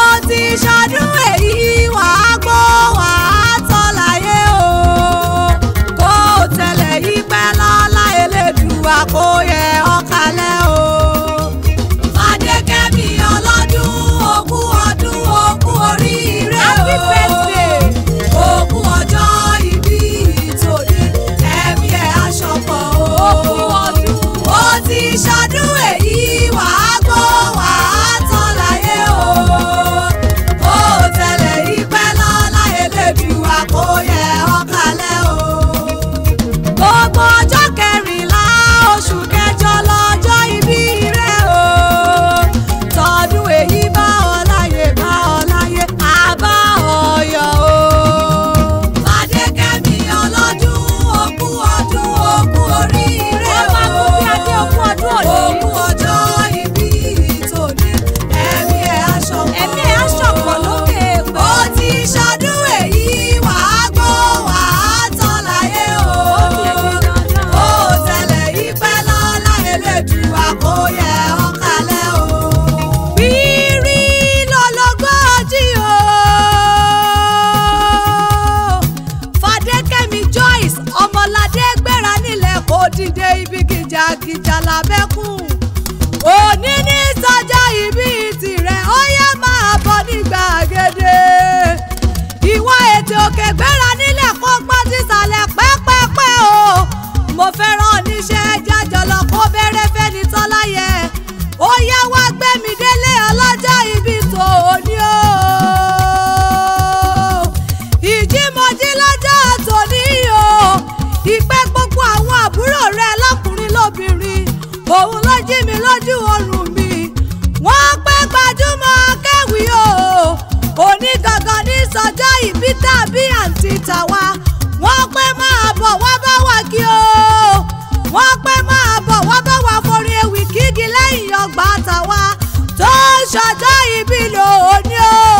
ó ti ṣọdún èyí wàá gbọ́ wàá tọ́ láyé o kó tẹ̀lé yí pẹ́ lọ́lá Elédùà kó yẹ ọ̀kálẹ̀ o. Fadékẹ́mi ọlọ́dún ogún ọdún ogún oríire o. Happy birthday. Ogún ọjọ́ ìbí tòní ẹ̀mí ẹ̀ aṣọ́pọ̀ o. Ogún ọdún. Ó ti ṣọdún èyí wàá gbọ́ wàá tọ́ láyé o. Ó tẹ̀lé ìpẹ́ lọ́lá Elédùà kó yẹ ọ̀kálẹ̀ o. Gbogbo ọjọ́ kẹrìnlá oṣù kẹjọ lọ́jọ́ ìbí rẹ̀ o. Tọdún èyí bá ọ láyé àbá ọyọ̀ o. Fadékẹ́mi ọlọ́dún ogún ọdún ogún oríire o. Ó máa kú bí adé ogún ọdún òní. Ogún ọjọ́ ìbí tòní ẹ̀mí ẹ̀ aṣọ̀pọ̀ lókè pẹ́. Ó ti ṣọdún èyí wàá gbọ́ wàá tọ́ láyé o. Ó tẹ̀lé ìpẹ́ lọ́lá Elédùà kó yẹ ọ̀kálẹ̀ o. Bírí lọ́lọ́gọ́jì o. Fadékẹ́mi Joyce Ọmọládé gbéra nílẹ̀ kó dìde ibi gìjàgìjà lábẹ́kùn. Òní ní sọjọ́ ìbí tirẹ̀ ó yẹ máa bọ̀ ní gbàgede. Ìwọ ètò òkè gbéra nílẹ̀ kó gbọ́ sísàlẹ̀ pẹ́pẹ́pẹ́ o. Mo fẹ́ràn oníṣẹ́ jájọ lọ kó bẹ̀rẹ̀ fẹ́ni tọ́láyẹ. Ó yá wá gbé mi délé ọlọ́jọ́ ìbí tòní o. Ìjímọ̀jí lọ́jọ́ tòní o. Ìpẹ́ gbogbo àwọn àbúrò rẹ̀ lọ́kùnrin lóbìnrin. Òun ló jí mi lójú oorun mi. Wọ́n pẹ́ gbajúmọ̀ kẹ́wì o. Òní gangan ní sọjọ́ ìbí tàbí àǹtí tàwa. Wọ́n pẹ́ máa bọ̀ wá bá wa kí o. Wọ́n pẹ́ máa bọ̀ wá bá wa forin ewì kígi lẹ́yìn ọgbà tàwa. Tó ṣọjọ́ ìbí lòní o.